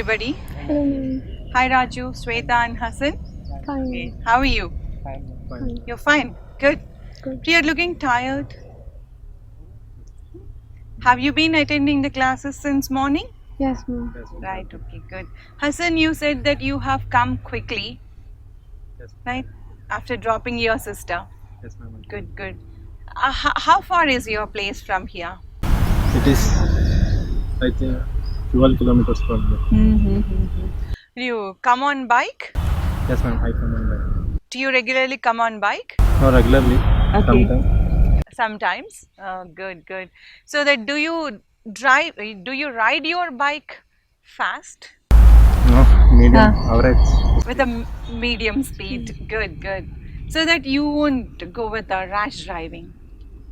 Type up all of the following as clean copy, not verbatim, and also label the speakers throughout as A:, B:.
A: everybody.
B: Hello, ma'am.
A: Hi Raju, Sweta and Hassan.
B: Fine.
A: Okay. How are you?
B: Fine.
A: You're fine. Good.
B: Good.
A: You're looking tired. Have you been attending the classes since morning?
B: Yes, ma'am.
A: Right, okay, good. Hassan, you said that you have come quickly, right? After dropping your sister.
C: Yes, ma'am.
A: Good, good. How far is your place from here?
C: It is, I think, 12 kilometers from here.
A: Do you come on bike?
C: Yes, ma'am. I come on that.
A: Do you regularly come on bike?
C: Not regularly.
A: Okay.
C: Sometimes.
A: Sometimes. Oh, good, good. So that do you ride your bike fast
C: No, medium, average.
A: with a medium speed? Good, good. So that you won't go with a rash driving.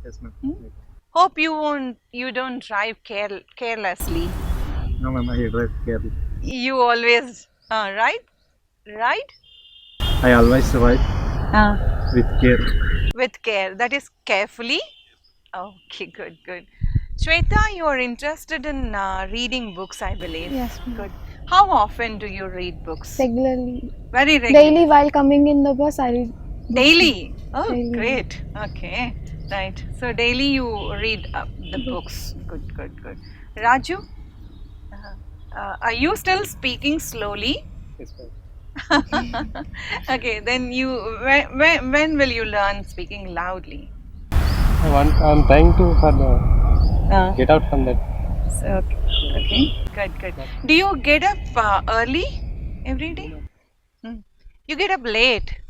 C: Yes, ma'am.
A: Hope you don't drive carelessly.
C: No, ma'am. I drive carefully.
A: You always ride
C: I always ride with care.
A: with care. That is carefully. Okay, good, good. Shweta, you are interested in reading books, I believe.
B: Yes, ma'am.
A: Good. How often do you read books?
B: Regularly.
A: Very regularly.
B: Daily while coming in the bus, I read books.
A: Daily. Oh,
B: Daily.
A: great. Okay, right. So daily you read the books. Good, good, good. Raju, are you still speaking slowly?
C: Yes, ma'am.
A: Okay, then when will you learn speaking loudly?
C: I'm trying to get out from that.
A: So, okay, good, good. Do you get up early every day? Hmm. You get up late.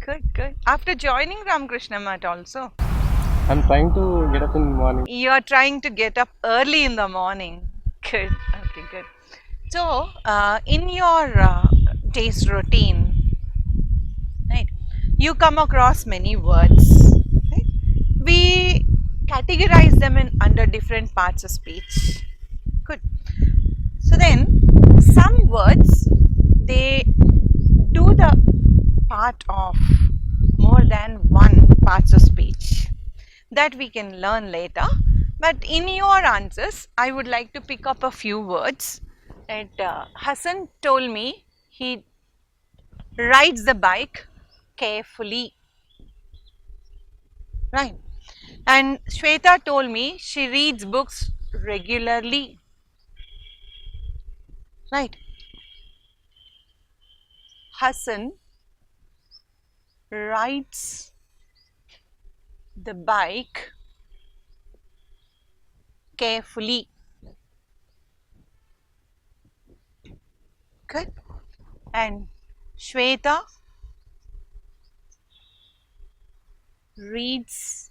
A: Good, good. After joining Ramakrishna Math also.
C: I'm trying to get up in the morning.
A: You are trying to get up early in the morning. Good. Okay, good. So, in your day's routine, right, you come across many words. Right? We categorize them in under different parts of speech. Good. So then, some words they do the part of more than one parts of speech that we can learn later. But in your answers, I would like to pick up a few words. And Hassan told me he rides the bike carefully, right? And Shweta told me she reads books regularly, right? Hassan rides the bike carefully. Good. And Shweta reads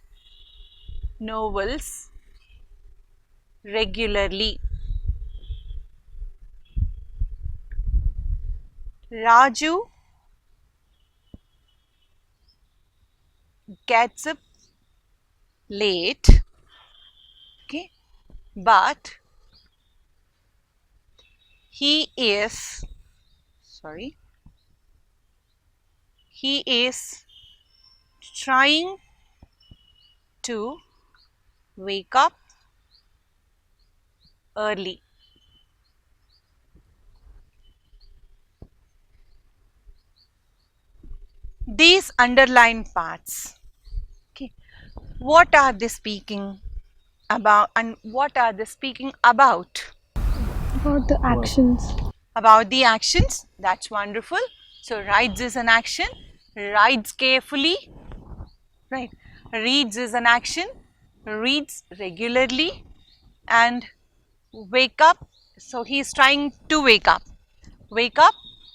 A: novels regularly. Raju gets up late, okay, but he is trying to wake up early. These underlined parts, okay, what are they speaking about and what are they speaking about?
B: About the actions.
A: About the actions. That's wonderful. So rides is an action, rides carefully, right? Reads is an action, reads regularly, and wake up. So he is trying to wake up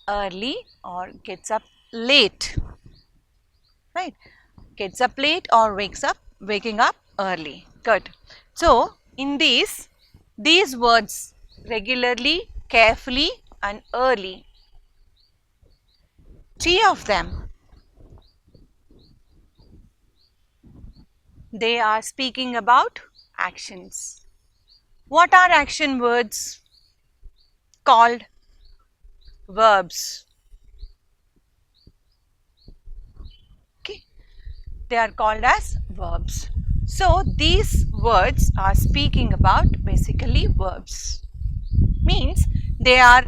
A: early or gets up late, right? Gets up late or waking up early. Good. So in these words regularly, carefully and early, three of them, they are speaking about actions. What are action words? Called verbs. Okay, they are called as verbs. So these words are speaking about basically verbs. Means they are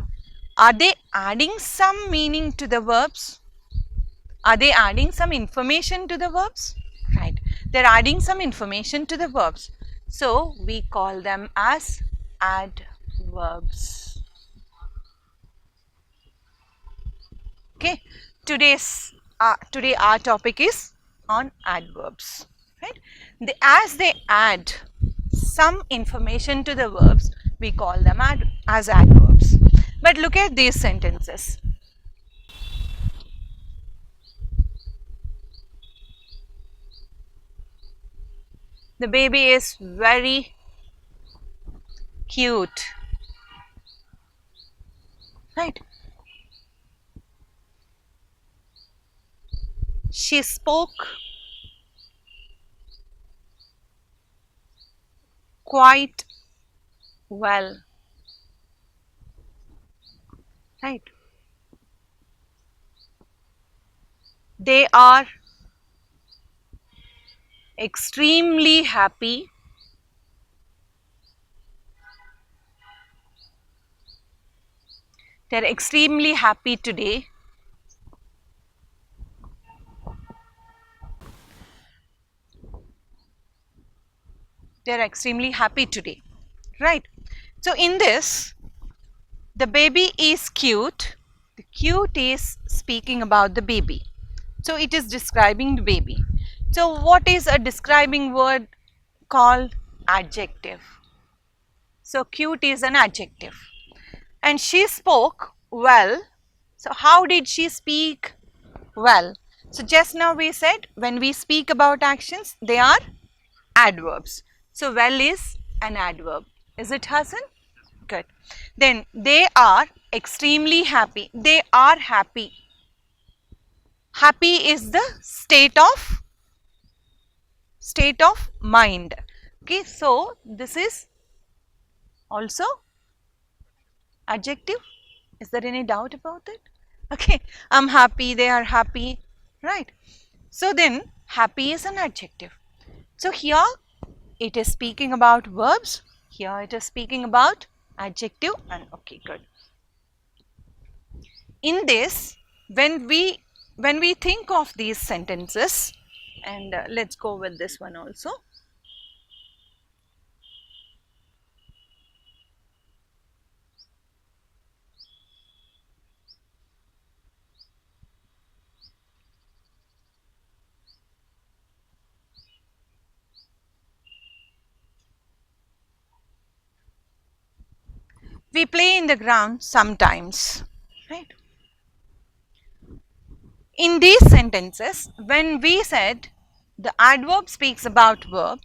A: Are they adding some meaning to the verbs? Are they adding some information to the verbs? Right. They're adding some information to the verbs. So we call them as adverbs. Okay. Today our topic is on adverbs. Right. As they add some information to the verbs, we call them as adverbs. But look at these sentences. The baby is very cute. Right. She spoke quite well. Right. They are extremely happy. They're extremely happy today. They're extremely happy today. Right. So in this, the baby is cute. The cute is speaking about the baby. So it is describing the baby. So what is a describing word called? Adjective. So cute is an adjective. And she spoke well. So how did she speak well? So just now we said when we speak about actions, they are adverbs. So well is an adverb. Is it, Hassan? Good. Then they are extremely happy. They are happy. Happy is the state of mind. Okay, so this is also adjective. Is there any doubt about it? Okay, I'm happy, they are happy, right? So then happy is an adjective. So here it is speaking about verbs, here it is speaking about adjective, and okay, good. In this, when we think of these sentences, and let's go with this one also. We play in the ground sometimes, right? In these sentences, when we said the adverb speaks about verb,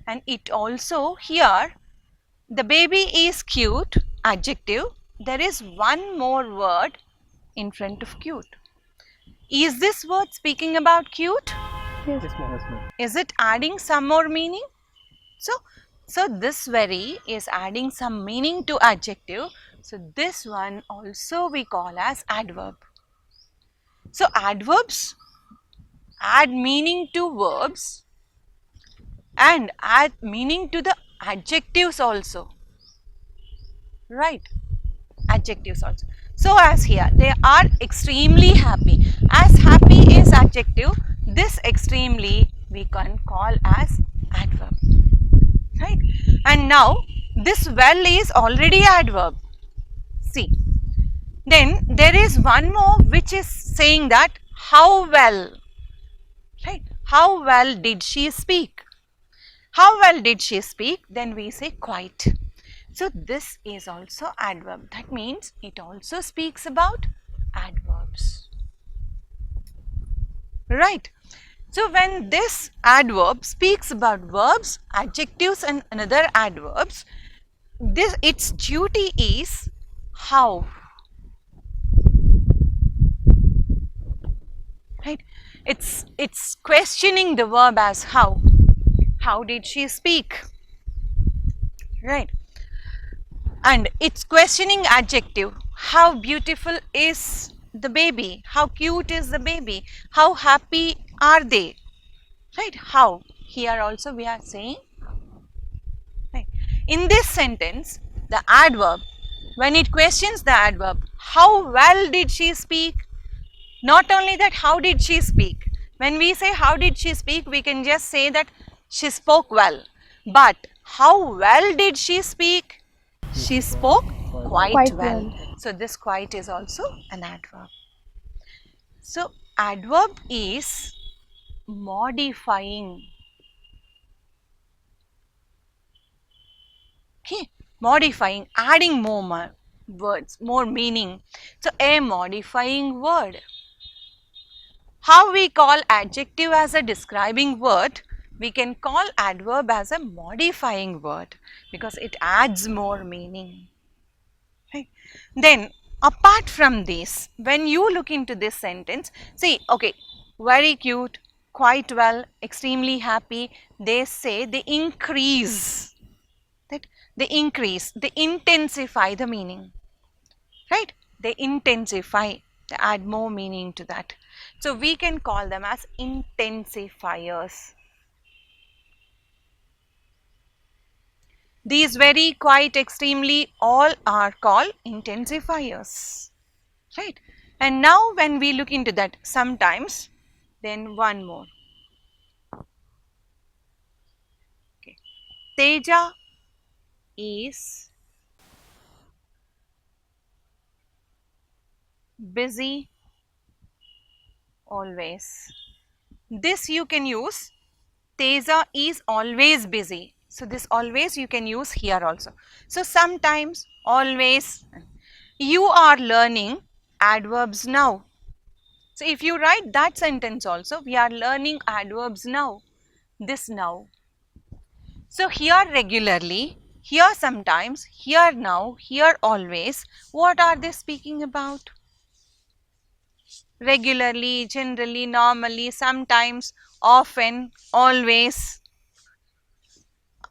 A: and it also here the baby is cute, adjective, there is one more word in front of cute. Is this word speaking about cute?
B: Yes.
C: Yes, ma'am.
A: Is it adding some more meaning? So this very is adding some meaning to adjective. So this one also we call as adverb. So adverbs add meaning to verbs and add meaning to the adjectives also. Right? Adjectives also. So as here, they are extremely happy. As happy is adjective, this extremely we can call as adverb. Right? And now this well is already adverb. See. Then there is one more which is saying that how well. Right? How well did she speak? How well did she speak? Then we say quite. So this is also adverb. That means it also speaks about adverbs. Right. So when this adverb speaks about verbs, adjectives and another adverbs, its duty is how. Right? It's questioning the verb as how. How did she speak? Right. And it's questioning adjective. How beautiful is the baby? How cute is the baby? How happy are they? Right? How? Here also we are saying. Right. In this sentence, the adverb, when it questions the adverb, how well did she speak? Not only that, how did she speak? When we say how did she speak, we can just say that she spoke well. But how well did she speak? She spoke quite
B: Quite
A: well.
B: well.
A: So this quite is also an adverb. So adverb is modifying. Okay, modifying, adding more words, more meaning. So a modifying word. How we call adjective as a describing word, we can call adverb as a modifying word because it adds more meaning. Right? Then apart from this, when you look into this sentence, see, okay, very cute, quite well, extremely happy, they say they increase, that they increase, they intensify the meaning, right? They intensify, they add more meaning to that. So we can call them as intensifiers. These very, quite, extremely, all are called intensifiers, right? And now when we look into that, sometimes, then one more. Okay. Teja is busy always. This you can use, Teja is always busy. So this always you can use here also. So sometimes, always. You are learning adverbs now. So if you write that sentence also, we are learning adverbs now. This now. So here regularly, here sometimes, here now, here always. What are they speaking about? Regularly, generally, normally, sometimes, often, always.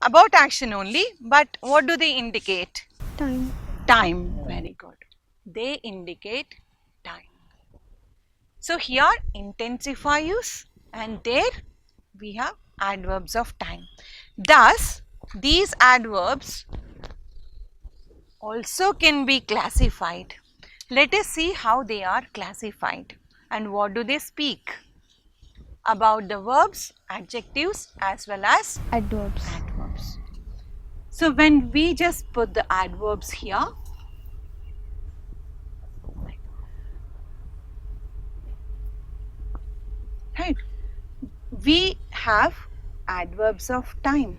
A: About action only, but what do they indicate?
B: Time.
A: Time. Very good. They indicate time. So here intensifiers and there we have adverbs of time. Thus, these adverbs also can be classified. Let us see how they are classified and what do they speak about the verbs, adjectives as well as
B: Adverbs.
A: adverbs. So when we just put the adverbs here, right, we have adverbs of time.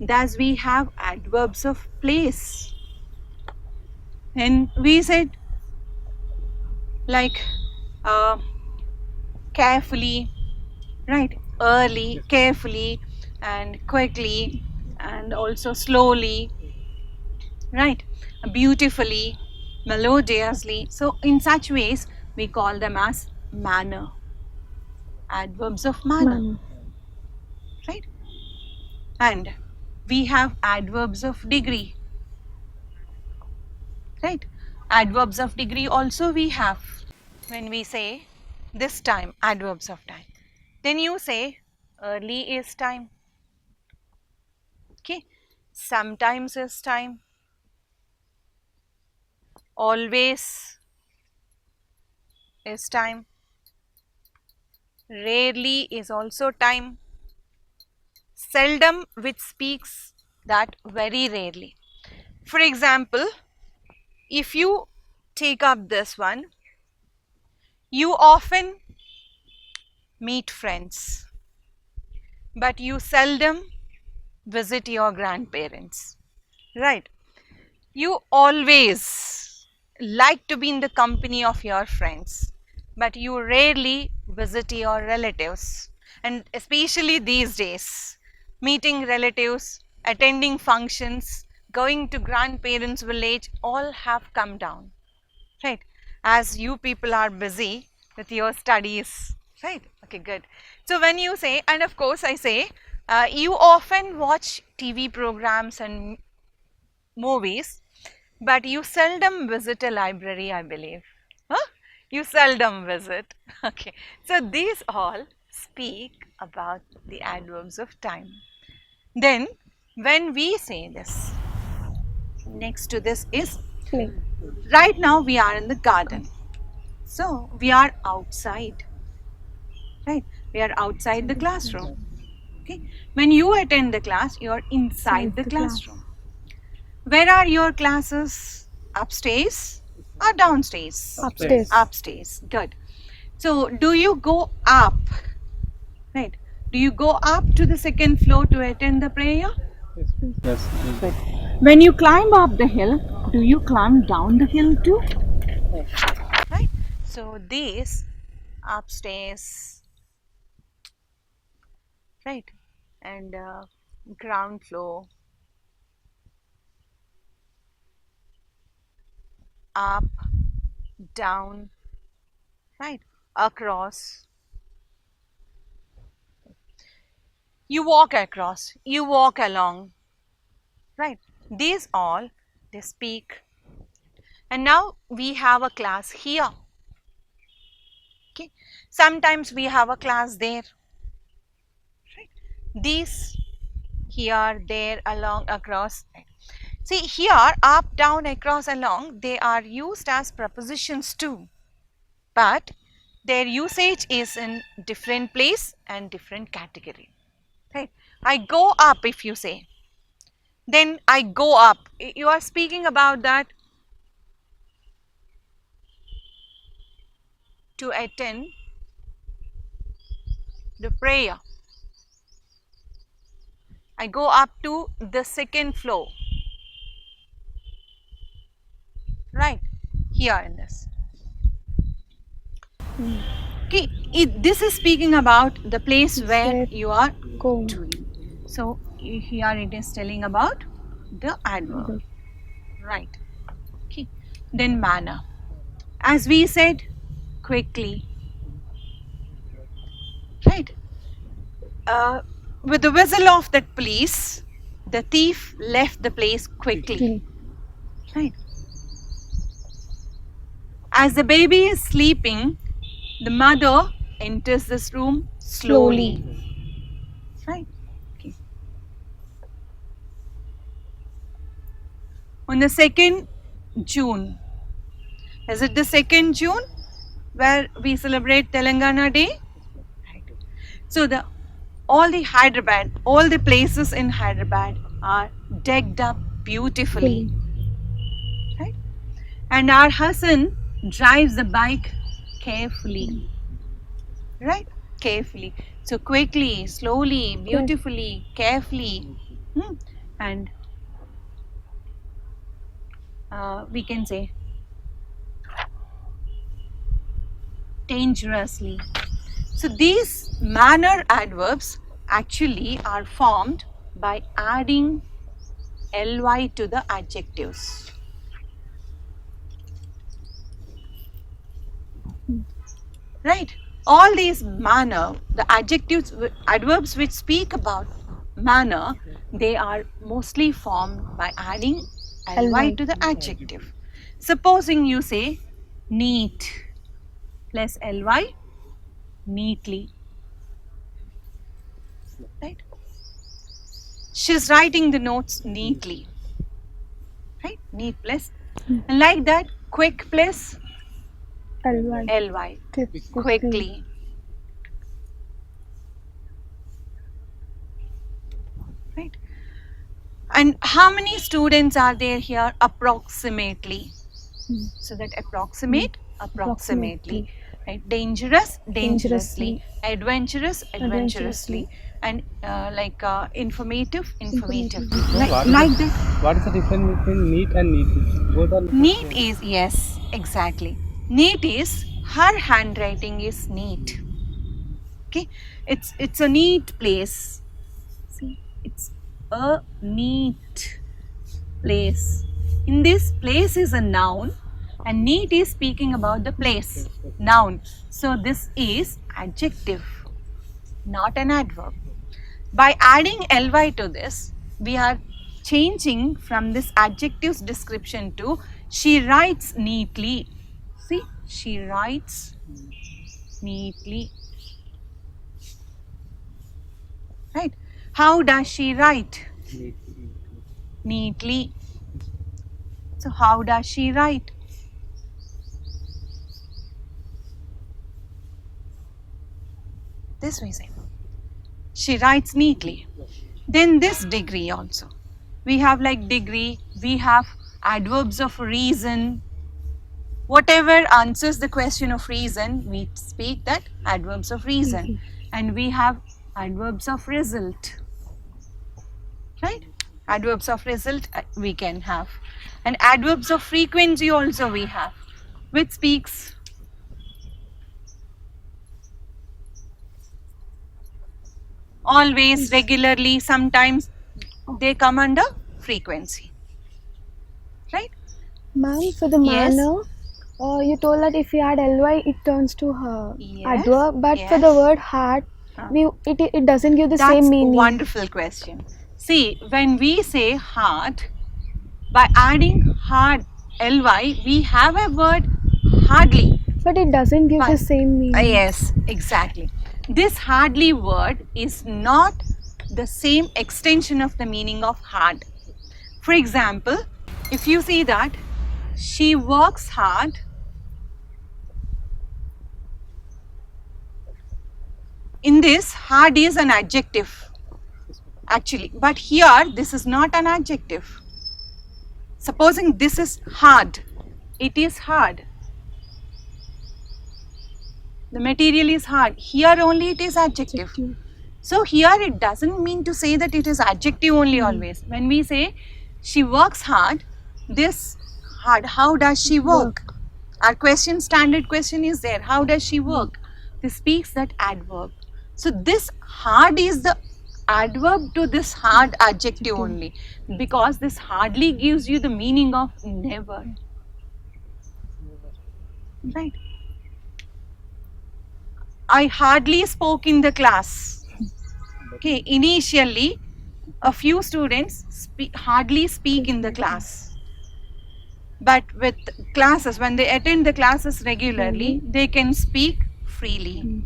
A: Thus we have adverbs of place. And we said like carefully, right, early, carefully and quickly and also slowly, right, beautifully, melodiously. So in such ways we call them as manner, adverbs of manner,
B: Manner.
A: right? And we have adverbs of degree, right? Adverbs of degree also we have. When we say this time, adverbs of time, then you say early is time, okay, sometimes is time, always is time, rarely is also time, seldom, which speaks that very rarely. For example, if you take up this one, you often meet friends, but you seldom visit your grandparents, right? You always like to be in the company of your friends, but you rarely visit your relatives. And especially these days, meeting relatives, attending functions, going to grandparents' village, all have come down, right? As you people are busy with your studies, right? Okay, good. So when you say, and of course I say, you often watch TV programs and movies, but you seldom visit a library, I believe. Huh? You seldom visit. Okay. So these all speak about the adverbs of time. Then when we say this, next to this is
B: Play.
A: Right now we are in the garden. So we are outside. Right? We are outside the classroom. Okay. When you attend the class, you are inside the classroom. Where are your classes? Upstairs or downstairs?
B: Upstairs.
A: Upstairs. Good. So do you go up? Right. Do you go up to the second floor to attend the prayer?
C: Yes.
A: Good. When you climb up the hill, do you climb down the hill too? Right. So these upstairs, right, and ground floor, up, down, right, across. You walk across, you walk along, right. These all they speak. And now we have a class here. Okay. Sometimes we have a class there. Right. These here, there, along, across. See here, up, down, across, along, they are used as prepositions too. But their usage is in different place and different category. Right. I go up if you say. Then I go up. You are speaking about that to attend the prayer. I go up to the second floor. Right. Here in this. Okay. This is speaking about the place where you are
B: Go.
A: doing. So here it is telling about the adverb. Right. Okay. Then manner. As we said, quickly. Right. With the whistle of that police, the thief left the place quickly. Right. As the baby is sleeping, the mother enters this room slowly. Right. Okay. On the 2nd June, is it the 2nd June where we celebrate Telangana Day? Right. So all the Hyderabad, all the places in Hyderabad are decked up beautifully. Right? And our Hassan drives the bike carefully. Right? Carefully. So quickly, slowly, beautifully, carefully. And we can say dangerously. So these manner adverbs actually are formed by adding ly to the adjectives. Right? All these manner, the adjectives, adverbs which speak about manner, they are mostly formed by adding ly to the adjective. Supposing you say neat plus ly, neatly. Right? She's writing the notes neatly. Right? Neat plus. And like that, quick plus ly. Quickly. Right? And how many students are there here? Approximately. So that approximately. Right? Dangerous, dangerously. Adventurous, adventurously. And informative, informatively. Like that.
C: What is the difference between neat and neat? Both are
A: Neat is, yes, exactly. Neat is, her handwriting is neat. Okay, it's a neat place. See, it's a neat place. In this, place is a noun and neat is speaking about the place, noun. So this is adjective, not an adverb. By adding ly to this, we are changing from this adjective's description to she writes neatly. See, she writes neatly. Right? How does she write? Neatly. So how does she write? This we say. She writes neatly. Then this degree also. We have like degree, we have adverbs of reason. Whatever answers the question of reason, we speak that adverbs of reason. And we have adverbs of result. Right? Adverbs of result we can have. And adverbs of frequency also we have, which speaks always, regularly, sometimes they come under frequency. Right?
B: Ma'am, for the
A: Yes.
B: manner, you told that if you add ly, it turns to
A: Yes,
B: adverb. But for the
A: yes.
B: word heart, it doesn't give the
A: That's
B: same
A: a
B: meaning.
A: wonderful question. See, when we say heart, by adding hard ly, we have a word hardly.
B: But it doesn't give the
A: But-
B: same meaning.
A: Yes, exactly. This hardly word is not the same extension of the meaning of hard. For example, if you see that she works hard, in this hard is an adjective actually, but here this is not an adjective. Supposing this is hard, it is hard. The material is hard. Here only it is adjective. So here it doesn't mean to say that it is adjective only always. When we say she works hard, this hard, how does she work? Our question, standard question is there. How does she work? This speaks that adverb. So this hard is the adverb to this hard adjective only, because this hardly gives you the meaning of never. Right? I hardly spoke in the class. Okay, initially a few students hardly speak in the class. But with classes, when they attend the classes regularly, they can speak freely.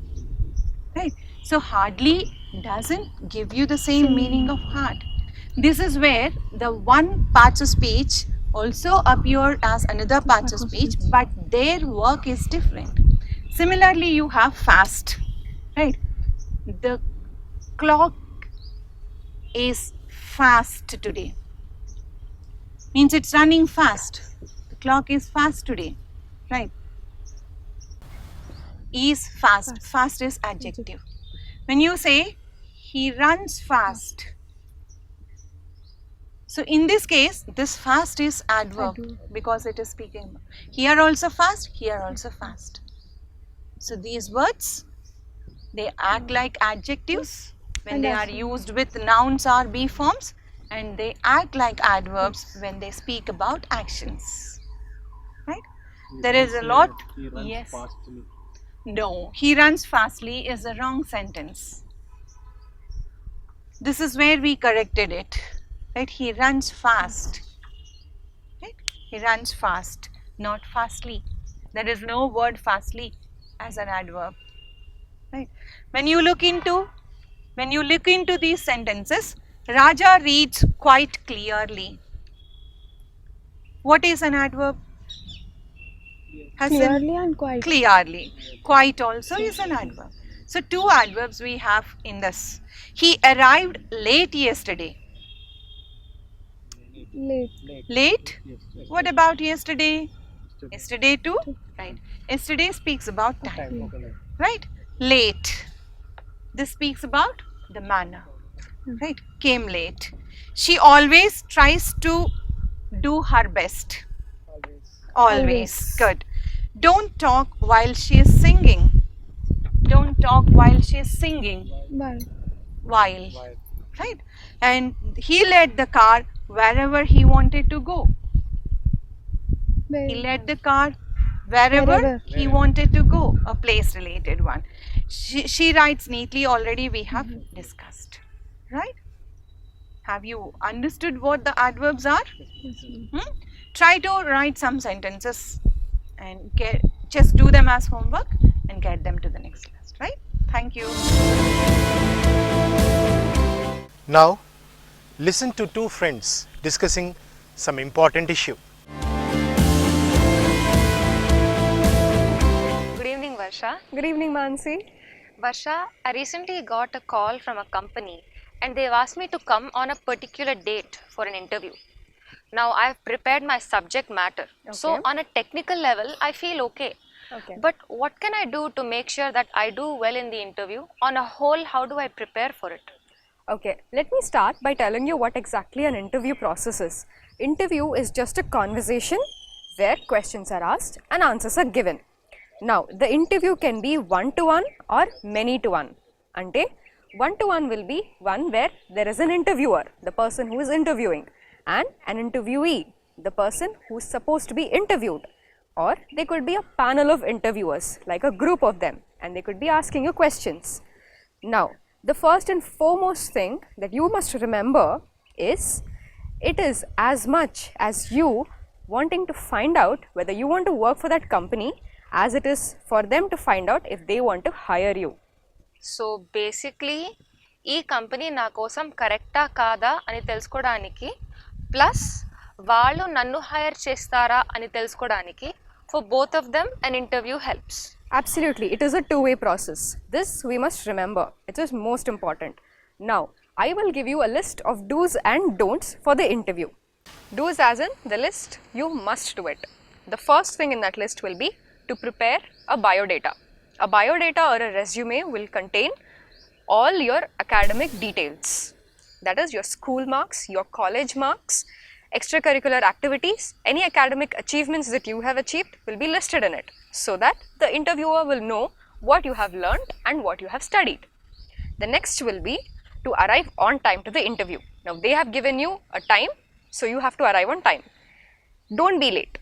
A: Right? So hardly doesn't give you the same meaning of hard. This is where the one parts of speech also appear as another parts of speech, but their work is different. Similarly, you have fast, right? The clock is fast today. Means it's running fast. The clock is fast today, right? Is fast. Fast is adjective. When you say he runs fast, so in this case, this fast is adverb because it is speaking. Here also fast, here also fast. So these words, they act like adjectives when they are used with nouns or be forms, and they act like adverbs when they speak about actions. Right? There is a lot.
C: He runs
A: Yes.
C: fastly.
A: No, he runs fastly is a wrong sentence. This is where we corrected it. Right? He runs fast. Right? He runs fast, not fastly. There is no word fastly as an adverb. Right? When you look into these sentences, Raja reads quite clearly. What is an adverb? Hassan?
B: Clearly and quite.
A: Clearly. Quite also is an adverb. So two adverbs we have in this. He arrived late yesterday.
B: Late.
A: Late?
C: Yes.
A: What about yesterday? Yesterday too? Right. Yesterday speaks about time. Right? Late. This speaks about the manner. Right? Came late. She always tries to do her best. Always. Good. Don't talk while she is singing. Don't talk while she is singing. While. Right? And he led the car wherever he wanted to go. He led the car wherever he wanted to go. A place related one. She writes neatly, already we have discussed. Right? Have you understood what the adverbs are? Try to write some sentences and just do them as homework and get them to the next class. Right? Thank you.
D: Now, listen to two friends discussing some important issue.
E: Good evening, Varsha.
F: Good evening, Mansi.
E: Varsha, I recently got a call from a company and they've asked me to come on a particular date for an interview. Now I've prepared my subject matter. So
F: Okay.
E: on a technical level, I feel okay.
F: Okay.
E: But what can I do to make sure that I do well in the interview? On a whole, how do I prepare for it?
F: Okay, let me start by telling you what exactly an interview process is. Interview is just a conversation where questions are asked and answers are given. Now, the interview can be one-to-one or many-to-one. Ante, one-to-one will be one where there is an interviewer, the person who is interviewing, and an interviewee, the person who is supposed to be interviewed. Or they could be a panel of interviewers, like a group of them, and they could be asking you questions. Now, the first and foremost thing that you must remember is it is as much as you wanting to find out whether you want to work for that company as it is for them to find out if they want to hire you.
E: So basically ఈ company నా కోసం కరెక్టా కాదా అని తెలుసుకోవడానికి plus వాళ్ళు నన్ను hire చేస్తారా అని తెలుసుకోవడానికి for both of them an interview helps.
F: Absolutely, it is a two-way process. This we must remember. It is most important. Now, I will give you a list of do's and don'ts for the interview. Do's as in the list, you must do it. The first thing in that list will be to prepare a biodata. A biodata or a resume will contain all your academic details. That is your school marks, your college marks, extracurricular activities, any academic achievements that you have achieved will be listed in it so that the interviewer will know what you have learned and what you have studied. The next will be to arrive on time to the interview. Now they have given you a time, so you have to arrive on time. Don't be late.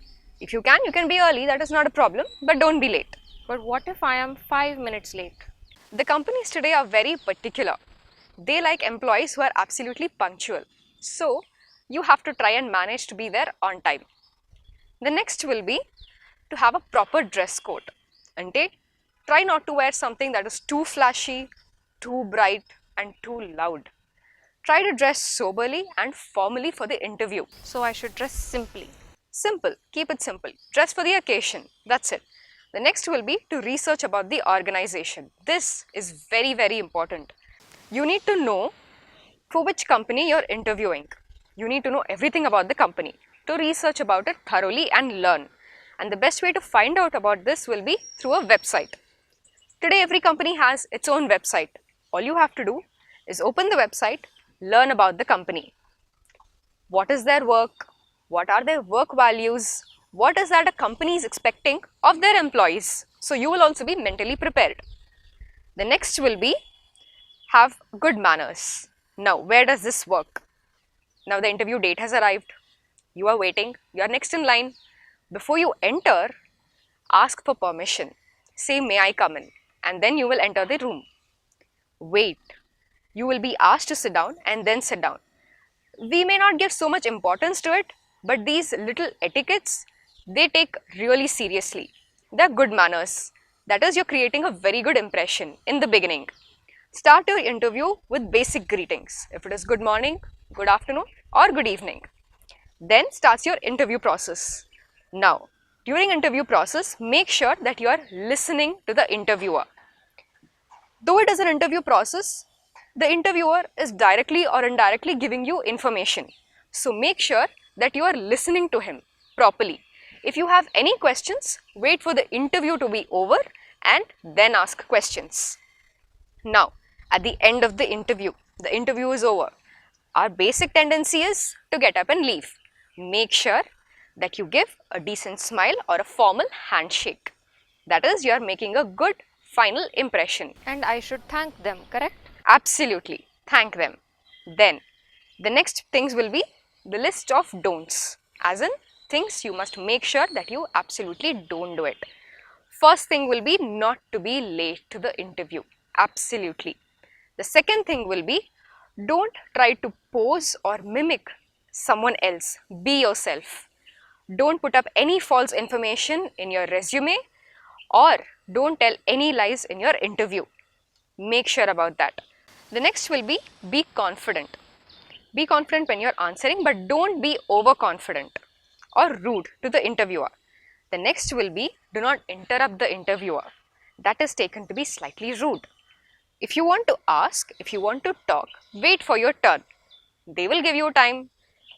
F: If you can be early, that is not a problem, but don't be late.
E: But what if I am 5 minutes late?
F: The companies today are very particular. They like employees who are absolutely punctual. So, you have to try and manage to be there on time. The next will be to have a proper dress code. Ante, try not to wear something that is too flashy, too bright and too loud. Try to dress soberly and formally for the interview.
E: So I should dress simply.
F: Simple, keep it simple. Dress for the occasion, that's it. The next will be to research about the organization. This is very, very important. You need to know for which company you're interviewing. You need to know everything about the company, to research about it thoroughly and learn. And the best way to find out about this will be through a website. Today every company has its own website. All you have to do is open the website, learn about the company. What is their work? What are their work values? What is that a company is expecting of their employees? So you will also be mentally prepared. The next will be have good manners. Now, where does this work? Now the interview date has arrived. You are waiting. You are next in line. Before you enter, ask for permission. Say, may I come in? And then you will enter the room. Wait. You will be asked to sit down and then sit down. We may not give so much importance to it, but these little etiquettes, they take really seriously. They are good manners. That is, you're creating a very good impression in the beginning. Start your interview with basic greetings. If it is good morning, good afternoon or good evening. Then starts your interview process. Now, during interview process, make sure that you are listening to the interviewer. Though it is an interview process, the interviewer is directly or indirectly giving you information. So make sure that you are listening to him properly. If you have any questions, wait for the interview to be over and then ask questions. Now, at the end of the interview is over. Our basic tendency is to get up and leave. Make sure that you give a decent smile or a formal handshake. That is, you are making a good final impression.
E: And I should thank them, correct?
F: Absolutely, thank them. Then, the next things will be the list of don'ts, as in things you must make sure that you absolutely don't do it. First thing will be not to be late to the interview. Absolutely. The second thing will be don't try to pose or mimic someone else. Be yourself. Don't put up any false information in your resume or don't tell any lies in your interview. Make sure about that. The next will be confident. Be confident when you're answering, but don't be overconfident or rude to the interviewer. The next will be do not interrupt the interviewer. That is taken to be slightly rude. If you want to ask, if you want to talk, wait for your turn. They will give you time.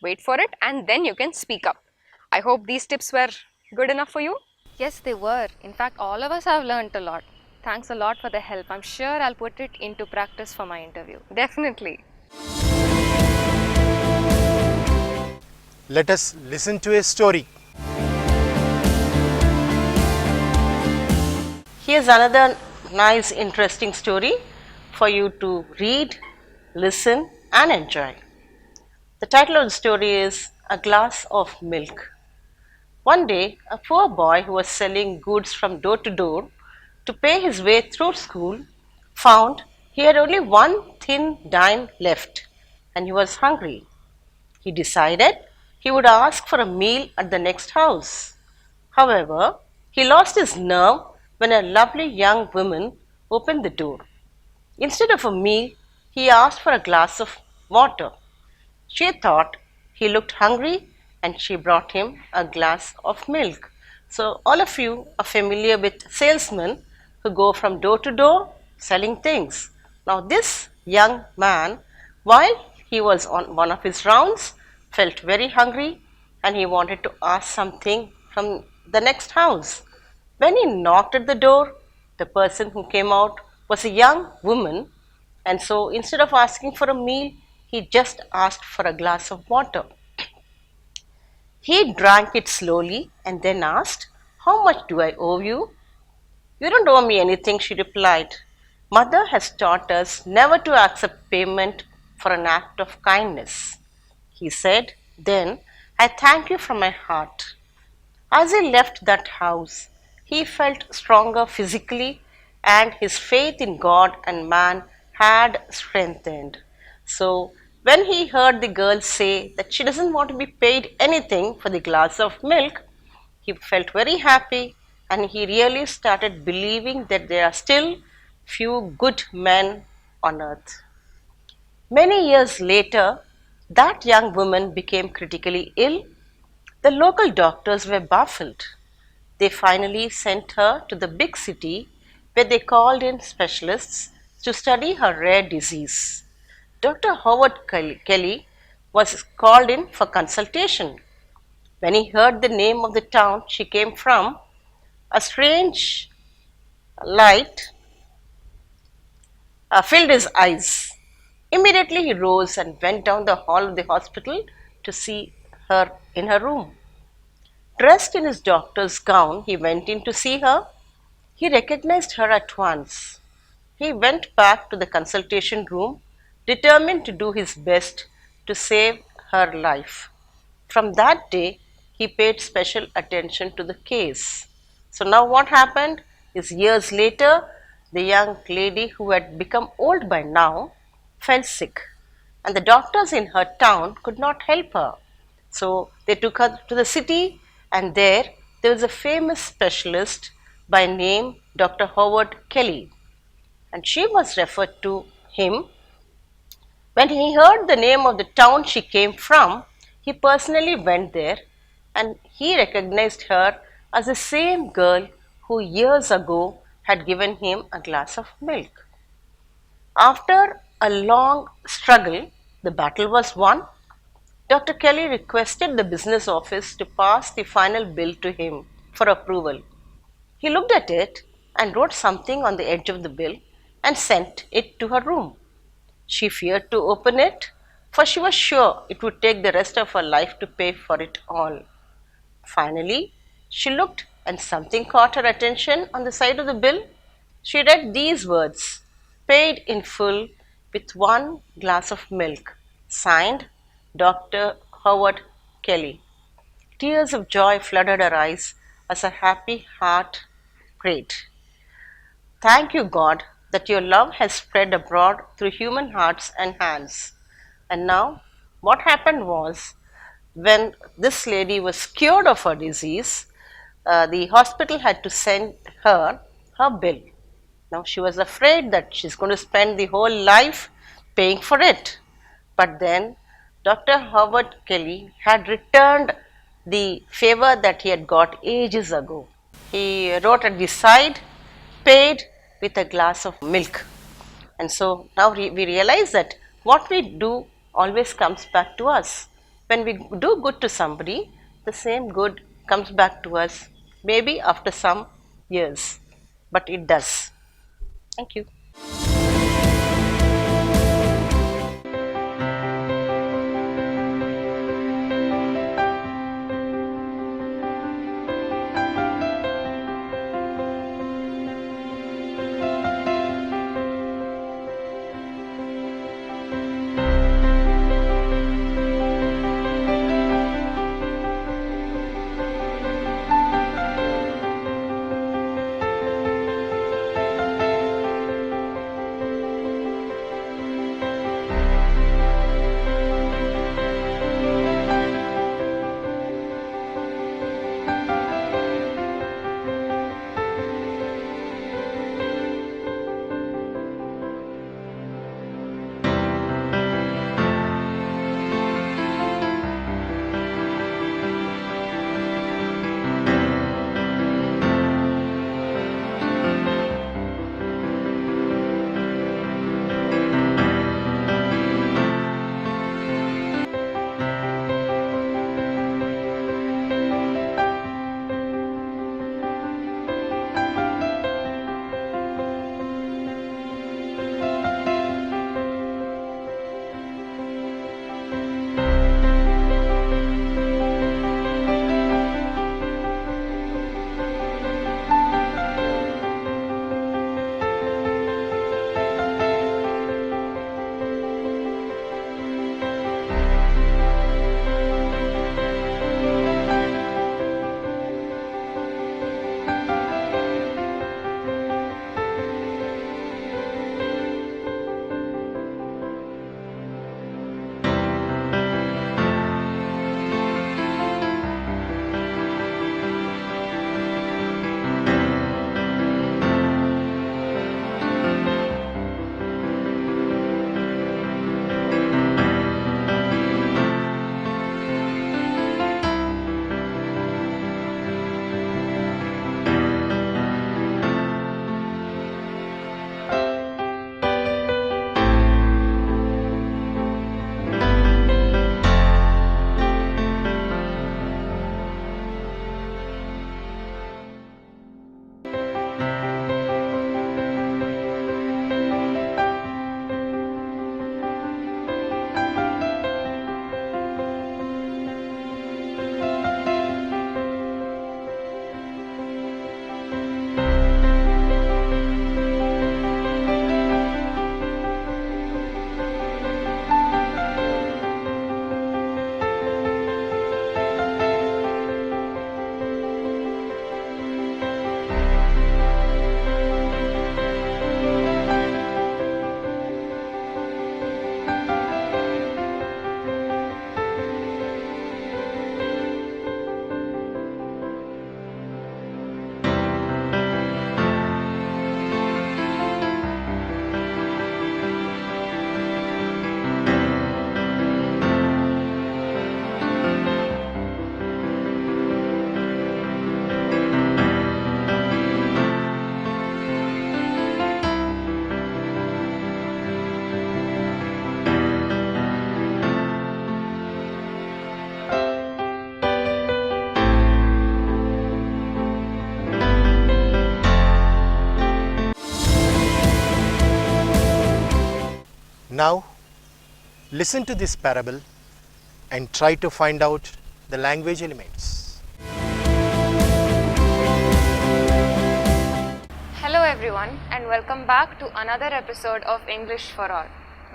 F: Wait for it and then you can speak up. I hope these tips were good enough for you.
E: Yes, they were. In fact, all of us have learnt a lot. Thanks a lot for the help. I'm sure I'll put it into practice for my interview.
F: Definitely.
D: Let us listen to a story.
G: Here's another nice, interesting story for you to read, listen, and enjoy. The title of the story is A Glass of Milk. One day, a poor boy who was selling goods from door to door to pay his way through school found he had only one thin dime left and he was hungry. He decided he would ask for a meal at the next house. However, he lost his nerve when a lovely young woman opened the door. Instead of a meal, he asked for a glass of water. She thought he looked hungry and she brought him a glass of milk. So, all of you are familiar with salesmen who go from door to door selling things. Now, this young man, while he was on one of his rounds, felt very hungry and he wanted to ask something from the next house. When he knocked at the door, the person who came out was a young woman, and so instead of asking for a meal, he just asked for a glass of water. He drank it slowly and then asked, "How much do I owe you?" "You don't owe me anything," she replied. "Mother has taught us never to accept payment for an act of kindness." He said, "Then I thank you from my heart." As he left that house, he felt stronger physically and his faith in God and man had strengthened. So, when he heard the girl say that she doesn't want to be paid anything for the glass of milk, he felt very happy and he really started believing that there are still few good men on earth. Many years later, that young woman became critically ill. The local doctors were baffled. They finally sent her to the big city where they called in specialists to study her rare disease. Dr. Howard Kelly was called in for consultation. When he heard the name of the town she came from, a strange light filled his eyes. Immediately he rose and went down the hall of the hospital to see her in her room. Dressed in his doctor's gown, he went in to see her. He recognized her at once. He went back to the consultation room, determined to do his best to save her life. From that day, he paid special attention to the case. So now what happened is years later, the young lady who had become old by now fell sick and the doctors in her town could not help her. So they took her to the city and there was a famous specialist by name Dr. Howard Kelly and she was referred to him. When he heard the name of the town she came from, he personally went there and he recognized her as the same girl who years ago had given him a glass of milk. After a long struggle, the battle was won. Dr. Kelly requested the business office to pass the final bill to him for approval. He looked at it and wrote something on the edge of the bill and sent it to her room. She feared to open it, for she was sure it would take the rest of her life to pay for it all. Finally, she looked and something caught her attention on the side of the bill. She read these words, "Paid in full with one glass of milk," signed Dr. Howard Kelly. Tears of joy flooded her eyes as her happy heart prayed. "Thank you, God, that your love has spread abroad through human hearts and hands." And now, what happened was, when this lady was cured of her disease, the hospital had to send her her bill. Now, she was afraid that she's going to spend the whole life paying for it. But then, Dr. Howard Kelly had returned the favor that he had got ages ago. He wrote at the side, "Paid with a glass of milk." And so now we realize that what we do always comes back to us. When we do good to somebody, the same good comes back to us, maybe after some years, but it does. Thank you.
D: Now, listen to this parable and try to find out the language elements.
E: Hello everyone and welcome back to another episode of English for All.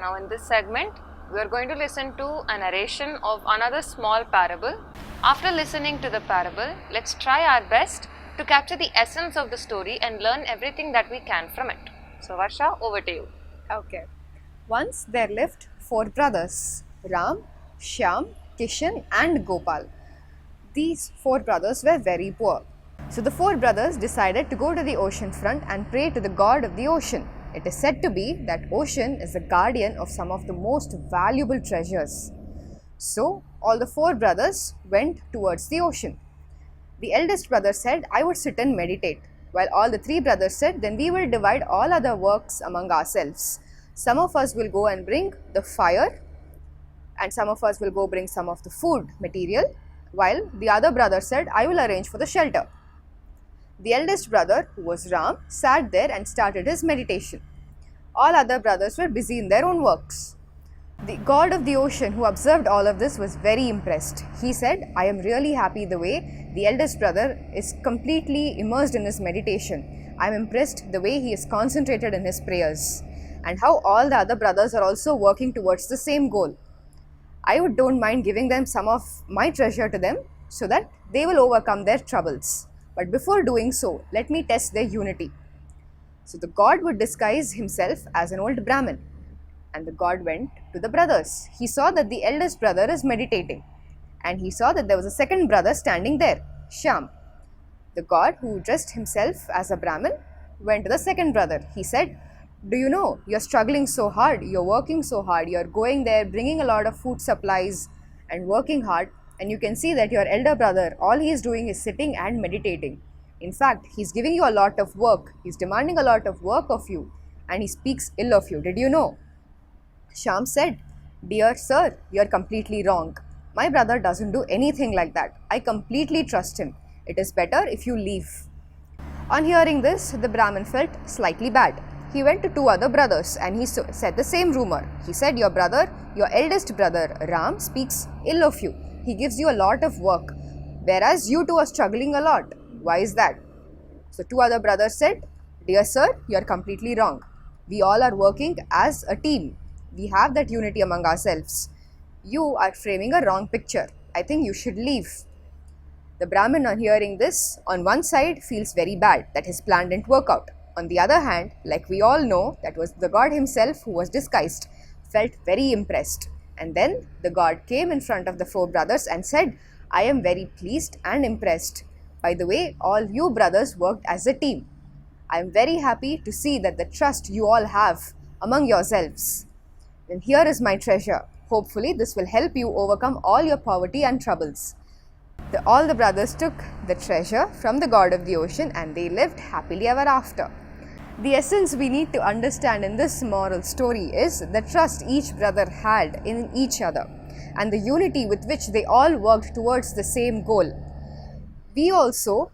E: Now in this segment, we are going to listen to a narration of another small parable. After listening to the parable, let's try our best to capture the essence of the story and learn everything that we can from it. So Varsha, over to you.
F: Okay. Once there lived 4 brothers, Ram, Shyam, Kishan and Gopal. These 4 brothers were very poor. So the 4 brothers decided to go to the ocean front and pray to the god of the ocean. It is said to be that ocean is the guardian of some of the most valuable treasures. So all the 4 brothers went towards the ocean. The eldest brother said, I would sit and meditate, while all the 3 brothers said, then we will divide all other works among ourselves. Some of us will go and bring the fire, and some of us will go bring some of the food material, while the other brother said, I will arrange for the shelter. The eldest brother, who was Ram, sat there and started his meditation. All other brothers were busy in their own works. The god of the ocean, who observed all of this, was very impressed. He said, I am really happy the way the eldest brother is completely immersed in his meditation. I am impressed the way he is concentrated in his prayers, and how all the other brothers are also working towards the same goal. I don't mind giving them some of my treasure to them so that they will overcome their troubles. But before doing so, let me test their unity. So the god would disguise himself as an old Brahmin. And the god went to the brothers. He saw that the eldest brother is meditating. And he saw that there was a second brother standing there, Shyam. The god, who dressed himself as a Brahmin, went to the second brother. He said, do you know, you're struggling so hard, you're working so hard, you're going there, bringing a lot of food supplies and working hard, and you can see that your elder brother, all he is doing is sitting and meditating. In fact, he's giving you a lot of work, he's demanding a lot of work of you, and he speaks ill of you. Did you know? Shyam said, dear sir, you're completely wrong. My brother doesn't do anything like that. I completely trust him. It is better if you leave. On hearing this, the Brahmin felt slightly bad. He went to two other brothers and he said the same rumor. He said, your brother, your eldest brother Ram, speaks ill of you. He gives you a lot of work, whereas you two are struggling a lot. Why is that? So two other brothers said, dear sir, you are completely wrong. We all are working as a team. We have that unity among ourselves. You are framing a wrong picture. I think you should leave. The Brahmin, on hearing this, on one side feels very bad that his plan didn't work out. On the other hand, like we all know, that was the god himself who was disguised, felt very impressed. And then the god came in front of the four brothers and said, I am very pleased and impressed. By the way, all you brothers worked as a team. I am very happy to see that the trust you all have among yourselves. Then here is my treasure. Hopefully this will help you overcome all your poverty and troubles. All the brothers took the treasure from the god of the ocean and they lived happily ever after. The essence we need to understand in this moral story is the trust each brother had in each other and the unity with which they all worked towards the same goal. We also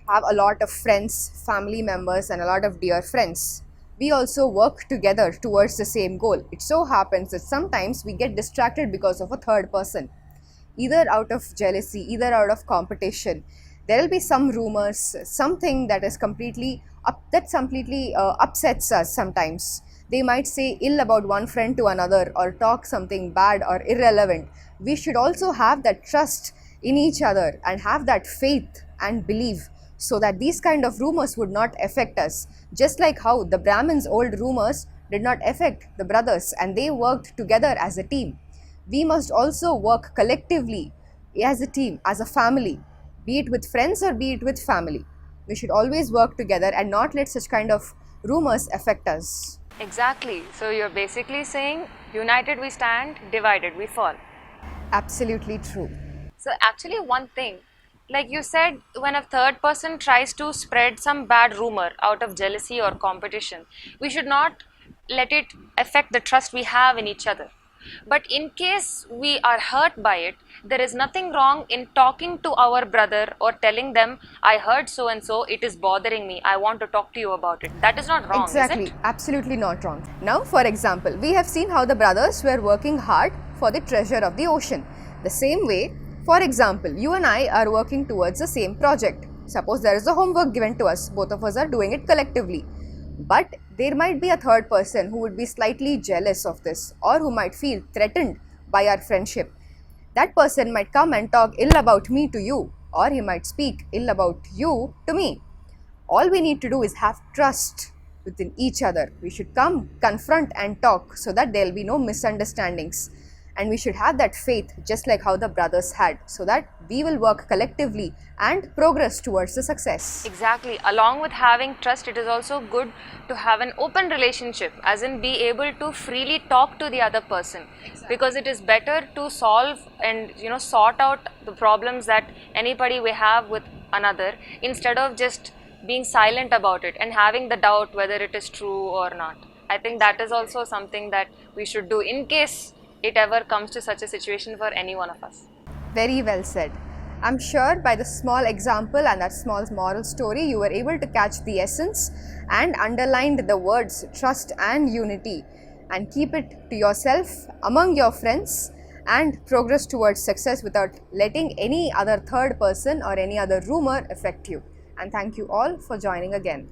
F: have a lot of friends, family members, and a lot of dear friends. We also work together towards the same goal. It so happens that sometimes we get distracted because of a third person, either out of jealousy, either out of competition. There will be some rumors, something that is completely upsets us sometimes. They might say ill about one friend to another or talk something bad or irrelevant. We should also have that trust in each other and have that faith and belief so that these kind of rumors would not affect us. Just like how the Brahmins' old rumors did not affect the brothers and they worked together as a team. We must also work collectively as a team, as a family, be it with friends or be it with family. We should always work together and not let such kind of rumors affect us.
E: Exactly. So you're basically saying, united we stand, divided we fall.
F: Absolutely true.
E: So actually one thing, like you said, when a third person tries to spread some bad rumor out of jealousy or competition, we should not let it affect the trust we have in each other. But in case we are hurt by it, there is nothing wrong in talking to our brother or telling them, I heard so and so, it is bothering me, I want to talk to you about it. That is not wrong,
F: Exactly,
E: is it?
F: absolutely not wrong. Now, for example, we have seen how the brothers were working hard for the treasure of the ocean. The same way, for example, you and I are working towards the same project. Suppose there is a homework given to us, both of us are doing it collectively. But there might be a third person who would be slightly jealous of this or who might feel threatened by our friendship. That person might come and talk ill about me to you, or he might speak ill about you to me. All we need to do is have trust within each other. We should come, confront and talk so that there will be no misunderstandings. And we should have that faith just like how the brothers had, so that we will work collectively and progress towards the success.
E: Exactly. Along with having trust, it is also good to have an open relationship, as in be able to freely talk to the other person. Because it is better to solve and sort out the problems that anybody may have with another, instead of just being silent about it and having the doubt whether it is true or not. I think that is also something that we should do in case it ever comes to such a situation for any one of us.
F: Very well said. I'm sure by the small example and that small moral story, you were able to catch the essence and underlined the words trust and unity, and keep it to yourself, among your friends, and progress towards success without letting any other third person or any other rumor affect you. And thank you all for joining again.